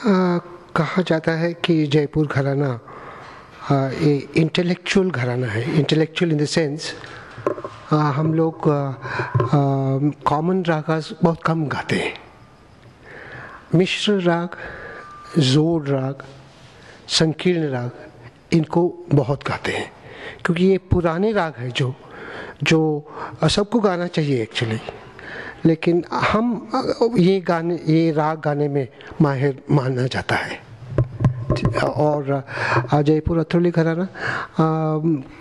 कहा जाता है कि जयपुर घराना ये इंटेलेक्चुअल घराना है। इंटेलेक्चुअल इन द सेंस हम लोग कॉमन रागास बहुत कम गाते हैं। मिश्र राग, जोड़ राग, संकीर्ण राग, इनको बहुत गाते हैं क्योंकि ये पुराने राग है जो सबको गाना चाहिए एक्चुअली, लेकिन हम ये राग गाने में माहिर माना जाता है। और जयपुर अतरौली घराना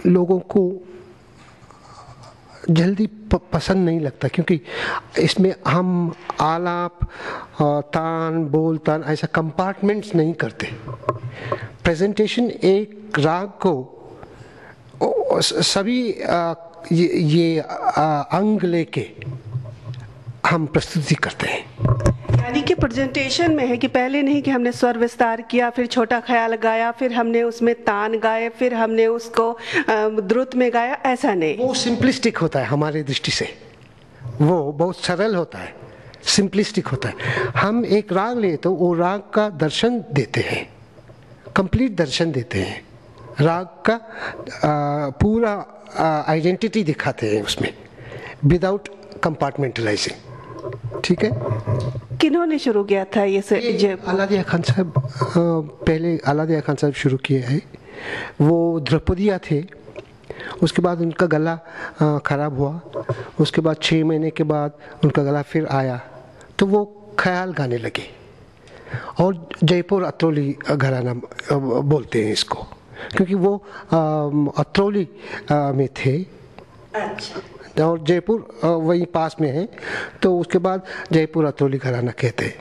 लोगों को जल्दी पसंद नहीं लगता क्योंकि इसमें हम आलाप, तान, बोल तान ऐसा कंपार्टमेंट्स नहीं करते। प्रेजेंटेशन एक राग को सभी ये अंग लेके हम प्रस्तुति करते हैं। यानी कि प्रेजेंटेशन में है कि पहले नहीं कि हमने स्वर विस्तार किया, फिर छोटा ख्याल गाया, फिर हमने उसमें तान गाए, फिर हमने उसको द्रुत में गाया, ऐसा नहीं। वो सिंपलिस्टिक होता है हमारी दृष्टि से, वो बहुत सरल होता है, सिंपलिस्टिक होता है। हम एक राग ले तो वो राग का दर्शन देते हैं, कंप्लीट दर्शन देते हैं, राग का पूरा आइडेंटिटी दिखाते हैं उसमें, विदाउट कंपार्टमेंटलाइजिंग। ठीक है। किन्होंने शुरू किया था ये अलादिया खान साहब, पहले अलादिया खान साहब शुरू किए हैं। वो द्रौपदिया थे, उसके बाद उनका गला खराब हुआ, उसके बाद 6 महीने के बाद उनका गला फिर आया तो वो ख्याल गाने लगे और जयपुर अतरौली घराना बोलते हैं इसको क्योंकि वो अतरौली में थे। अच्छा। और जयपुर वहीं पास में है तो उसके बाद जयपुर अतरौली घराना कहते हैं।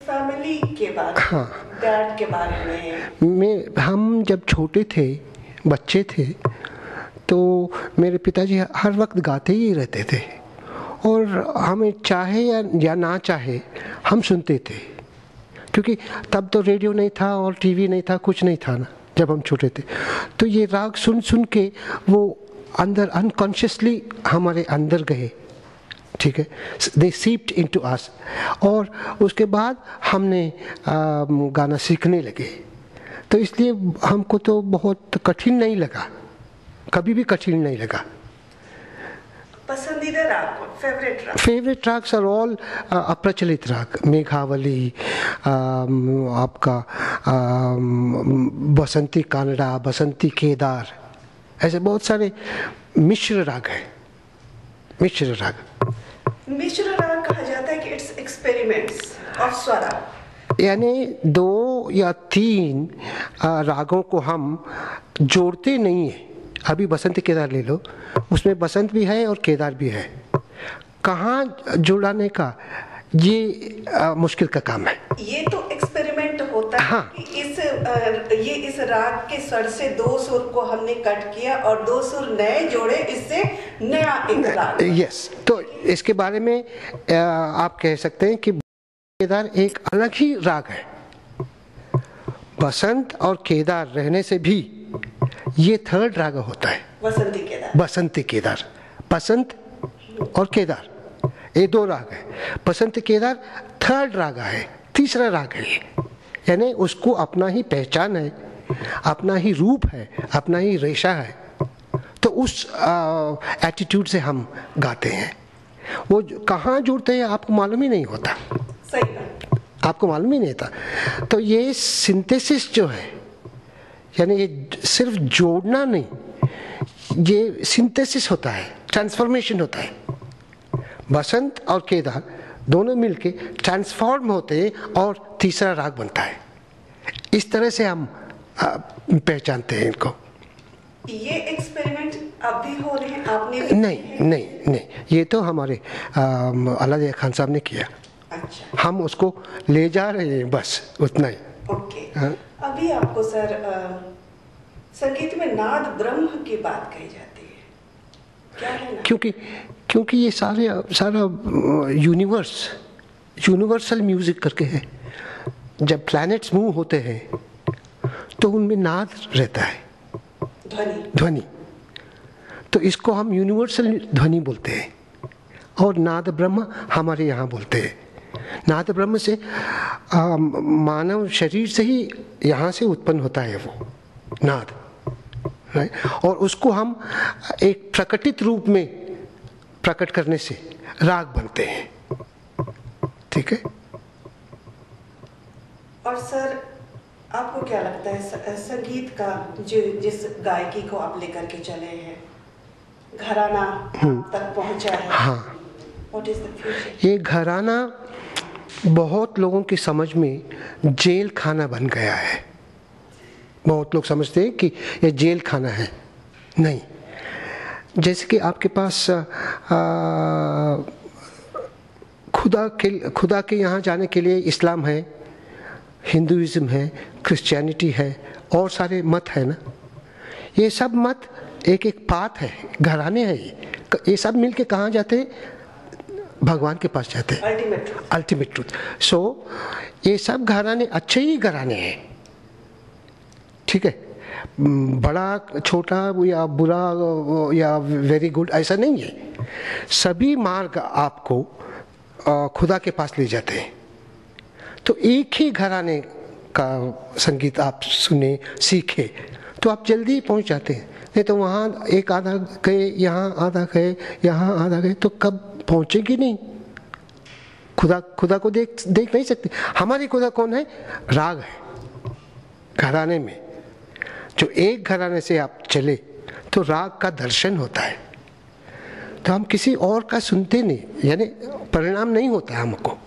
फैमिली के बारे में, हाँ, डैड के बारे में हम जब छोटे थे, बच्चे थे, तो मेरे पिताजी हर वक्त गाते ही रहते थे और हमें चाहे या ना चाहे हम सुनते थे क्योंकि तब तो रेडियो नहीं था और टीवी नहीं था, कुछ नहीं था ना जब हम छोटे थे। तो ये राग सुन सुन के वो अंदर अनकॉन्शियसली हमारे अंदर गए। ठीक है, दे सीप्ड इनटू अस और उसके बाद हमने गाना सीखने लगे। तो इसलिए हमको तो बहुत कठिन नहीं लगा, कभी भी कठिन नहीं लगा। पसंदीदा राग, फेवरेट राग्स आर ऑल अप्रचलित राग, मेघावली, आपका बसंती कानड़ा, बसंती केदार, ऐसे बहुत सारे मिश्र राग है। मिश्र राग कहा जाता है कि इट्स एक्सपेरिमेंट्स ऑफ स्वरा, यानी 2 या 3 रागों को हम जोड़ते नहीं है। अभी बसंत केदार ले लो, उसमें बसंत भी है और केदार भी है। कहाँ जुड़ाने का ये मुश्किल का काम है। ये तो एक्सपेरिमेंट होता है। हाँ। कि इस राग के स्वर से 2 सुर को हमने कट किया और 2 सुर नए जोड़े, इससे नया एक राग। यस, तो इसके बारे में आप कह सकते हैं कि केदार एक अलग ही राग है। बसंत और केदार रहने से भी ये 3rd राग होता है, बसंती केदार। बसंत और केदार ये 2 राग है। बसंत केदार 3rd राग है, 3रा राग है ये। यानी उसको अपना ही पहचान है, अपना ही रूप है, अपना ही रेशा है। तो उस एटीट्यूड से हम गाते हैं। वो कहाँ जुड़ते हैं आपको मालूम ही नहीं होता। सही, आपको मालूम ही नहीं था। तो ये सिंथेसिस जो है, यानी ये सिर्फ जोड़ना नहीं, ये सिंथेसिस होता है, ट्रांसफॉर्मेशन होता है। बसंत और केदार दोनों मिलके ट्रांसफॉर्म होते हैं और 3रा राग बनता है। इस तरह से हम पहचानते हैं इनको। ये एक्सपेरिमेंट अब भी हो रहे हैं, आपने भी? नहीं, ये तो हमारे अलादिया खान साहब ने किया। अच्छा। हम उसको ले जा रहे हैं, बस उतना ही। ओके। अभी आपको सर संगीत में नाद ब्रह्म की बात कही जाती है, क्या है ना? क्योंकि ये सारा यूनिवर्सल म्यूजिक करके है। जब प्लैनेट्स मूव होते हैं तो उनमें नाद रहता है, ध्वनि। तो इसको हम यूनिवर्सल ध्वनि बोलते हैं और नाद ब्रह्म हमारे यहाँ बोलते हैं। नाद ब्रह्म से मानव शरीर से ही यहाँ से उत्पन्न होता है वो नाद, और उसको हम एक प्रकटित रूप में प्रकट करने से राग बनते हैं, ठीक है। और सर आपको क्या लगता है संगीत का जो जिस गायकी को आप लेकर के चले हैं, घराना तक पहुंचा है, हाँ, What is the future? ये घराना बहुत लोगों की समझ में जेल खाना बन गया है। बहुत लोग समझते हैं कि ये जेल खाना है, नहीं। जैसे कि आपके पास खुदा के यहाँ जाने के लिए इस्लाम है, हिंदुइज्म है, क्रिश्चियनिटी है, और सारे मत है ना। ये सब मत एक एक पाथ है, घराने हैं। ये सब मिलके कहाँ जाते हैं? भगवान के पास जाते हैं, अल्टीमेट ट्रूथ। सो ये सब घराने अच्छे ही घराने हैं, ठीक है। बड़ा छोटा या बुरा या वेरी गुड ऐसा नहीं है। सभी मार्ग आपको खुदा के पास ले जाते हैं। तो एक ही घराने का संगीत आप सुने, सीखे, तो आप जल्दी पहुंच जाते हैं। नहीं तो वहाँ एक आधा गए, यहाँ आधा गए, यहाँ आधा गए, तो कब पहुँचेगी नहीं। खुदा को देख नहीं सकते। हमारी खुदा कौन है? राग है घराने में। जो एक घराने से आप चले तो राग का दर्शन होता है, तो हम किसी और का सुनते नहीं, यानी परिणाम नहीं होता है हमको।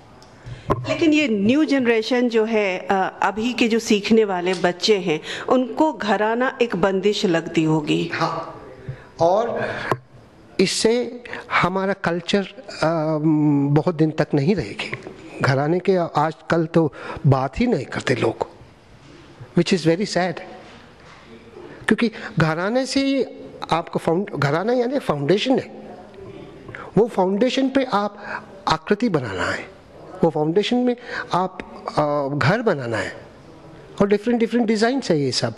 लेकिन ये न्यू जनरेशन जो है, अभी के जो सीखने वाले बच्चे हैं, उनको घराना एक बंदिश लगती होगी। हाँ, और इससे हमारा कल्चर बहुत दिन तक नहीं रहेगी। घराने के आजकल तो बात ही नहीं करते लोग, विच इज़ वेरी सैड। क्योंकि घराने से ही आपका घराना यानी फाउंडेशन है। वो फाउंडेशन पे आप आकृति बनाना है, वो फाउंडेशन में आप घर बनाना है, और डिफरेंट डिजाइन है ये सब।